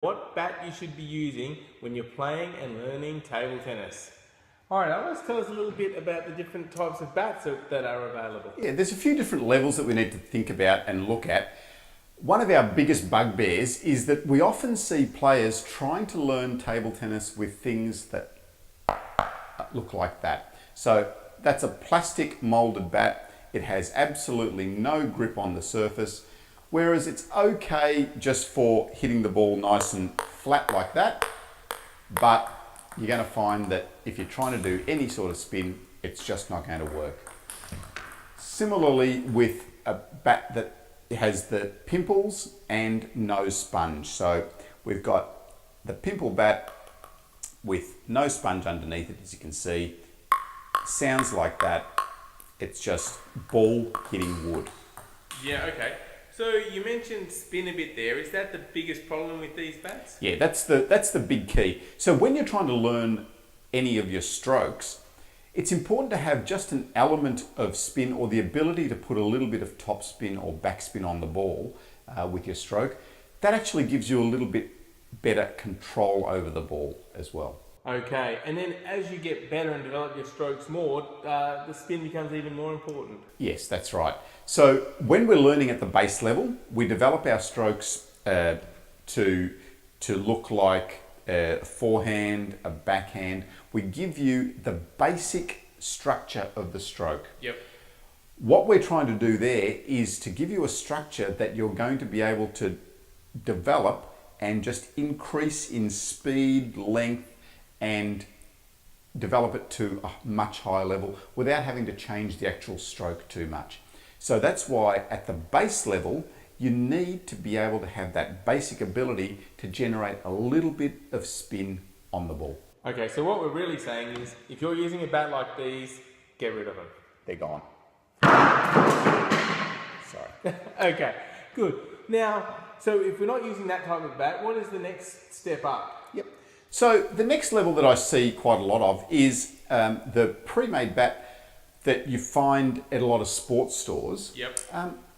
What bat you should be using when you're playing and learning table tennis. All right, Alex, tell us a little bit about the different types of bats that are available. Yeah, there's a few different levels that we need to think about and look at. One of our biggest bugbears is that we often see players trying to learn table tennis with things that look like that. So that's a plastic molded bat. It has absolutely no grip on the surface, whereas it's okay just for hitting the ball nice and flat like that, but you're going to find that if you're trying to do any sort of spin, it's just not going to work. Similarly with a bat that has the pimples and no sponge. So we've got the pimple bat with no sponge underneath it, as you can see. Sounds like that. It's just ball hitting wood. Yeah, okay. So you mentioned spin a bit there. Is that the biggest problem with these bats? Yeah, that's the big key. So when you're trying to learn any of your strokes, it's important to have just an element of spin or the ability to put a little bit of top spin or back spin on the ball with your stroke. That actually gives you a little bit better control over the ball as well. Okay, and then as you get better and develop your strokes more, the spin becomes even more important. Yes, that's right. So when we're learning at the base level, we develop our strokes to look like a forehand, a backhand. We give you the basic structure of the stroke. Yep. What we're trying to do there is to give you a structure that you're going to be able to develop and just increase in speed, length, and develop it to a much higher level without having to change the actual stroke too much. So that's why at the base level, you need to be able to have that basic ability to generate a little bit of spin on the ball. Okay, so what we're really saying is if you're using a bat like these, get rid of them. They're gone. Sorry. Okay, good. Now, so if we're not using that type of bat, what is the next step up? Yep. So the next level that I see quite a lot of is the pre-made bat that you find at a lot of sports stores. Yep.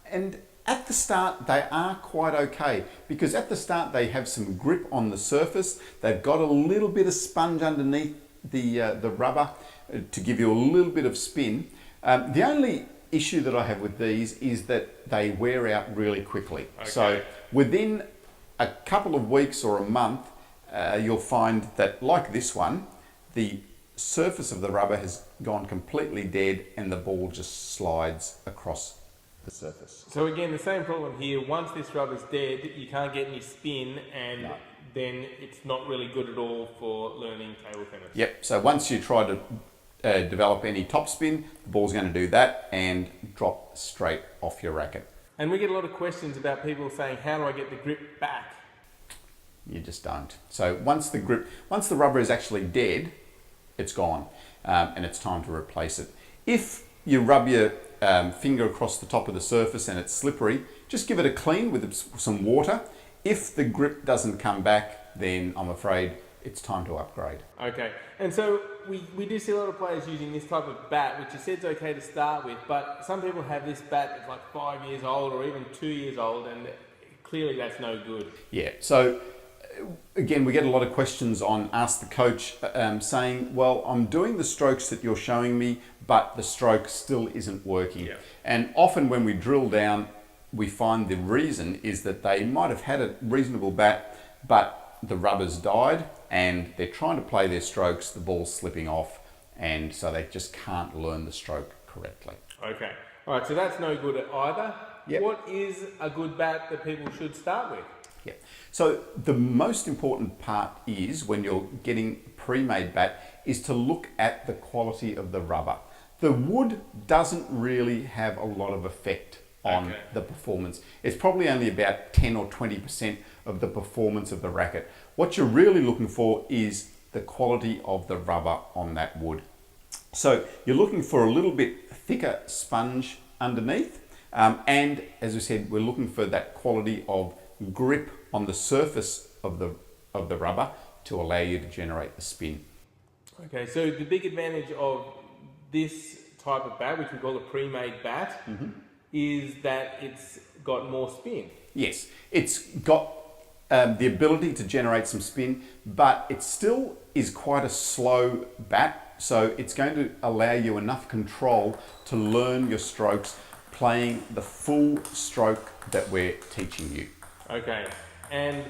And at the start, they are quite okay because at the start they have some grip on the surface. They've got a little bit of sponge underneath the rubber to give you a little bit of spin. The only issue that I have with these is that they wear out really quickly. Okay. So within a couple of weeks or a month, you'll find that, like this one, the surface of the rubber has gone completely dead and the ball just slides across the surface. So again, the same problem here. Once this rubber's dead, you can't get any spin, and then it's not really good at all for learning table tennis. Yep, so once you try to develop any top spin, the ball's going to do that and drop straight off your racket. And we get a lot of questions about people saying, how do I get the grip back? You just don't. So once the rubber is actually dead, it's gone, and it's time to replace it. If you rub your finger across the top of the surface and it's slippery, just give it a clean with some water. If the grip doesn't come back, then I'm afraid it's time to upgrade. Okay, and so we do see a lot of players using this type of bat, which you said is okay to start with, but some people have this bat that's like 5 years old or even 2 years old, and clearly that's no good. Yeah, so again, we get a lot of questions on Ask the Coach saying, well, I'm doing the strokes that you're showing me, but the stroke still isn't working. Yeah. And often when we drill down, we find the reason is that they might have had a reasonable bat, but the rubber's died and they're trying to play their strokes, the ball's slipping off, and so they just can't learn the stroke correctly. Okay, all right, so that's no good either. Yep. What is a good bat that people should start with? Yeah. So the most important part is when you're getting pre-made bat is to look at the quality of the rubber. The wood doesn't really have a lot of effect on the performance. It's probably only about 10 or 20% of the performance of the racket. What you're really looking for is the quality of the rubber on that wood. So you're looking for a little bit thicker sponge underneath, and as we said, we're looking for that quality of grip on the surface of the rubber to allow you to generate the spin. Okay, so the big advantage of this type of bat, which we call a pre-made bat, is that it's got more spin. Yes, it's got the ability to generate some spin, but it still is quite a slow bat. So it's going to allow you enough control to learn your strokes playing the full stroke that we're teaching you. Okay, and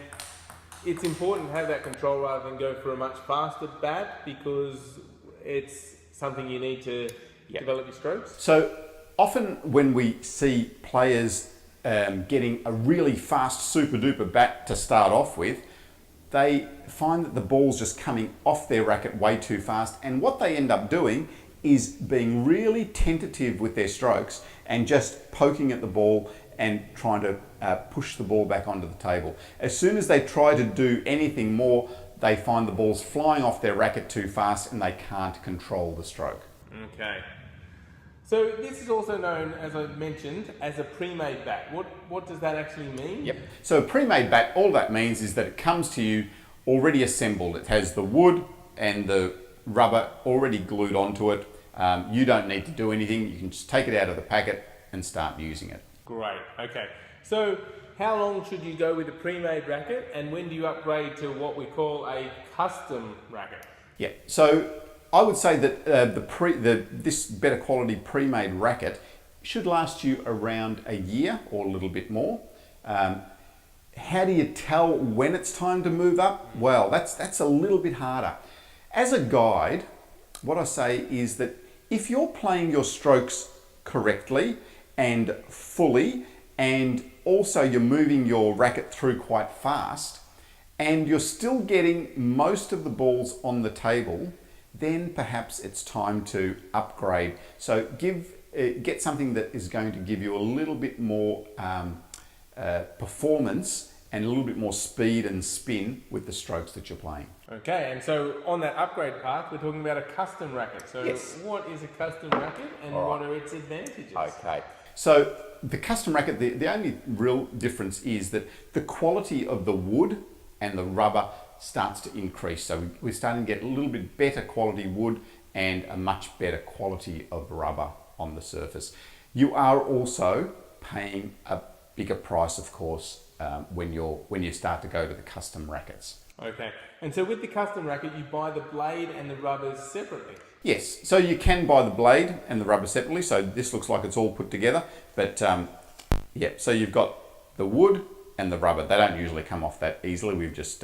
it's important to have that control rather than go for a much faster bat because it's something you need to develop your strokes. So often when we see players getting a really fast super duper bat to start off with, they find that the ball's just coming off their racket way too fast, and what they end up doing is being really tentative with their strokes and just poking at the ball and trying to push the ball back onto the table. As soon as they try to do anything more, they find the ball's flying off their racket too fast and they can't control the stroke. Okay. So this is also known, as I mentioned, as a pre-made bat. What does that actually mean? Yep. So a pre-made bat, all that means is that it comes to you already assembled. It has the wood and the rubber already glued onto it. You don't need to do anything. You can just take it out of the packet and start using it. Great. Okay. So how long should you go with a pre-made racket, and when do you upgrade to what we call a custom racket? Yeah. So I would say that this better quality pre-made racket should last you around a year or a little bit more. How do you tell when it's time to move up? Well, that's a little bit harder. As a guide, what I say is that if you're playing your strokes correctly and fully, and also you're moving your racket through quite fast, and you're still getting most of the balls on the table, then perhaps it's time to upgrade. So get something that is going to give you a little bit more performance and a little bit more speed and spin with the strokes that you're playing. Okay, and so on that upgrade path, we're talking about a custom racket. So yes. What is a custom racket and what are its advantages? Okay, so the custom racket, the only real difference is that the quality of the wood and the rubber starts to increase. So we're starting to get a little bit better quality wood and a much better quality of rubber on the surface. You are also paying a bigger price, of course, when you start to go to the custom rackets. Okay, and so with the custom racket, you buy the blade and the rubbers separately? Yes, so you can buy the blade and the rubber separately. So this looks like it's all put together, but yeah, so you've got the wood and the rubber. They don't usually come off that easily. We've just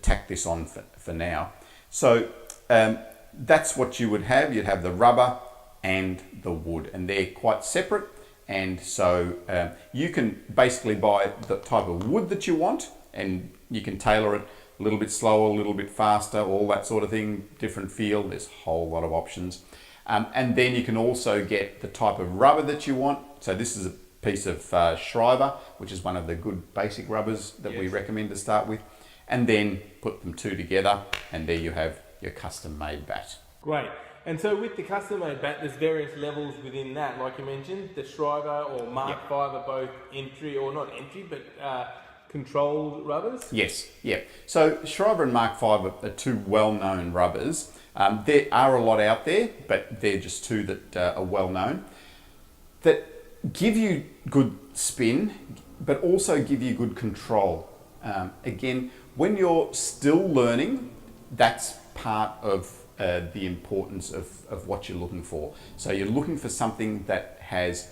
tacked this on for now. So that's what you would have. You'd have the rubber and the wood, and they're quite separate. And so you can basically buy the type of wood that you want, and you can tailor it a little bit slower, a little bit faster, all that sort of thing, different feel. There's a whole lot of options. And then you can also get the type of rubber that you want. So this is a piece of Shriver, which is one of the good basic rubbers that we recommend to start with. And then put them two together, and there you have your custom made bat. Great. And so with the custom made bat, there's various levels within that. Like you mentioned, the Shriver or Mark 5 are both entry, or not entry, but controlled rubbers? Yes, yeah. So Shriver and Mark 5 are two well-known rubbers. There are a lot out there, but they're just two that are well-known, that give you good spin, but also give you good control. Again, when you're still learning, that's part of the importance of what you're looking for. So you're looking for something that has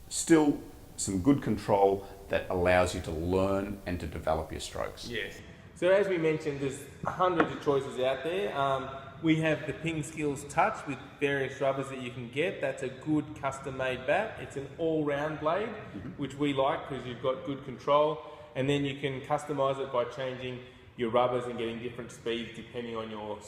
still some good control that allows you to learn and to develop your strokes. Yes. So as we mentioned, there's hundreds of choices out there. We have the PingSkills Touch with various rubbers that you can get. That's a good custom-made bat. It's an all-round blade, which we like because you've got good control. And then you can customize it by changing your rubbers and getting different speeds depending on your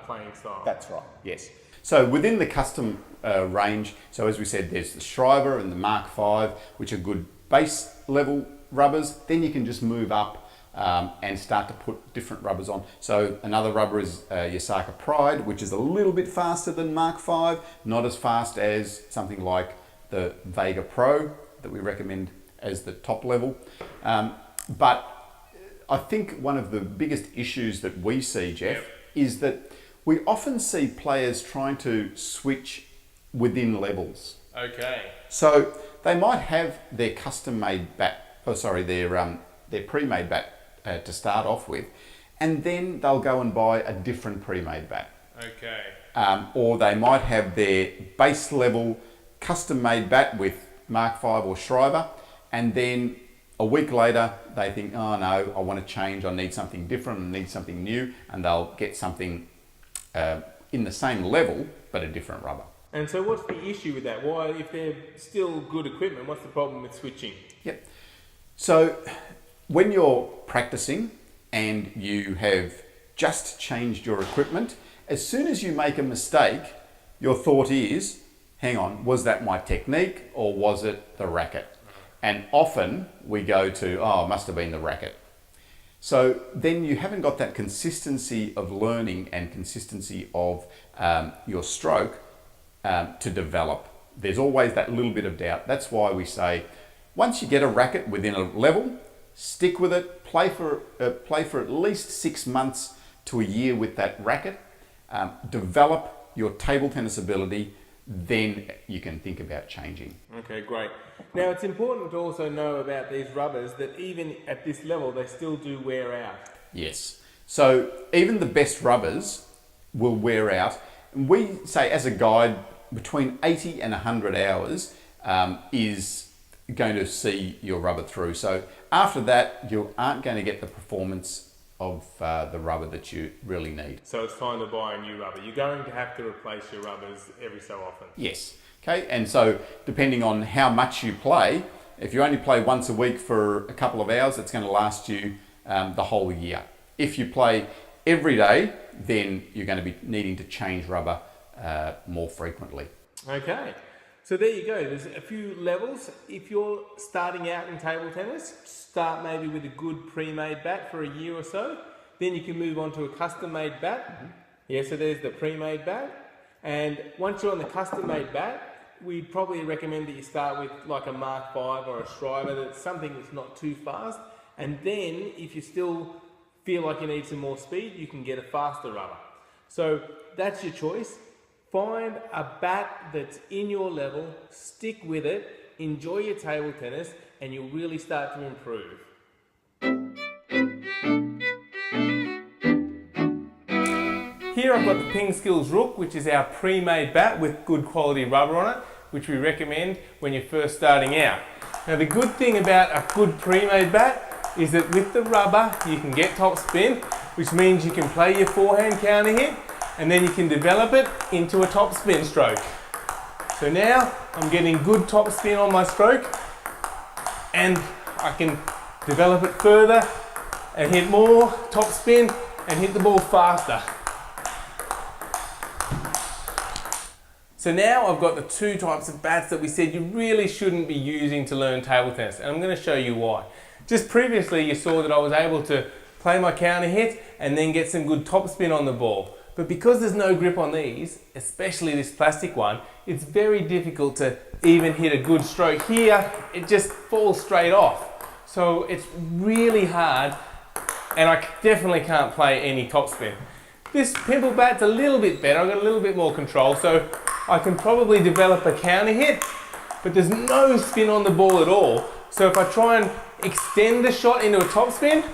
playing style. That's right, yes. So within the custom range, so as we said, there's the Shriver and the Mark 5, which are good base level rubbers. Then you can just move up and start to put different rubbers on. So another rubber is Yasaka Pride, which is a little bit faster than Mark 5, not as fast as something like the Vega Pro that we recommend as the top level. But I think one of the biggest issues that we see, Jeff, is that we often see players trying to switch within levels. Okay. So they might have their custom-made bat, their their pre-made bat to start off with, and then they'll go and buy a different pre-made bat. Okay. Or they might have their base level custom-made bat with Mark V or Schreiber, and then a week later they think, oh no, I want to change, I need something different, I need something new, and they'll get something in the same level but a different rubber. And so what's the issue with that? Why, if they're still good equipment, what's the problem with switching? Yep. So when you're practicing and you have just changed your equipment, as soon as you make a mistake, your thought is, hang on, was that my technique or was it the racket? And often we go to, oh, it must have been the racket. So then you haven't got that consistency of learning and consistency of your stroke to develop. There's always that little bit of doubt. That's why we say, once you get a racket within a level, stick with it, play for at least 6 months to a year with that racket, develop your table tennis ability, then you can think about changing. Okay, great. Now it's important to also know about these rubbers that even at this level, they still do wear out. Yes. So even the best rubbers will wear out. We say as a guide, between 80 and 100 hours is going to see your rubber through. So after that, you aren't going to get the performance of the rubber that you really need. So it's time to buy a new rubber. You're going to have to replace your rubbers every so often. Yes. Okay. And so depending on how much you play, if you only play once a week for a couple of hours, it's going to last you the whole year. If you play every day, then you're going to be needing to change rubber more frequently. Okay. So there you go. There's a few levels. If you're starting out in table tennis, start maybe with a good pre-made bat for a year or so. Then you can move on to a custom-made bat. Mm-hmm. Yeah, so there's the pre-made bat. And once you're on the custom-made bat, we'd probably recommend that you start with like a Mark V or a Schreiber, that's something that's not too fast. And then if you still feel like you need some more speed, you can get a faster rubber. So that's your choice. Find a bat that's in your level, stick with it, enjoy your table tennis, and you'll really start to improve. Here I've got the PingSkills Rook, which is our pre-made bat with good quality rubber on it, which we recommend when you're first starting out. Now the good thing about a good pre-made bat is that with the rubber you can get top spin, which means you can play your forehand counter hit, and then you can develop it into a top spin stroke. So now I'm getting good top spin on my stroke, and I can develop it further and hit more top spin and hit the ball faster. So now I've got the two types of bats that we said you really shouldn't be using to learn table tennis, and I'm going to show you why. Just previously you saw that I was able to play my counter hit and then get some good top spin on the ball. But because there's no grip on these, especially this plastic one, it's very difficult to even hit a good stroke. Here, it just falls straight off. So it's really hard, and I definitely can't play any top spin. This pimple bat's a little bit better. I've got a little bit more control, so I can probably develop a counter hit, but there's no spin on the ball at all. So if I try and extend the shot into a top spin,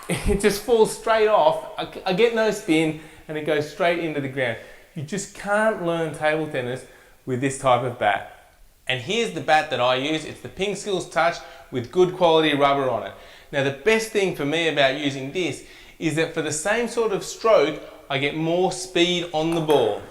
it just falls straight off. I get no spin, and it goes straight into the ground. You just can't learn table tennis with this type of bat. And here's the bat that I use. It's the PingSkills Touch with good quality rubber on it. Now the best thing for me about using this is that for the same sort of stroke, I get more speed on the ball.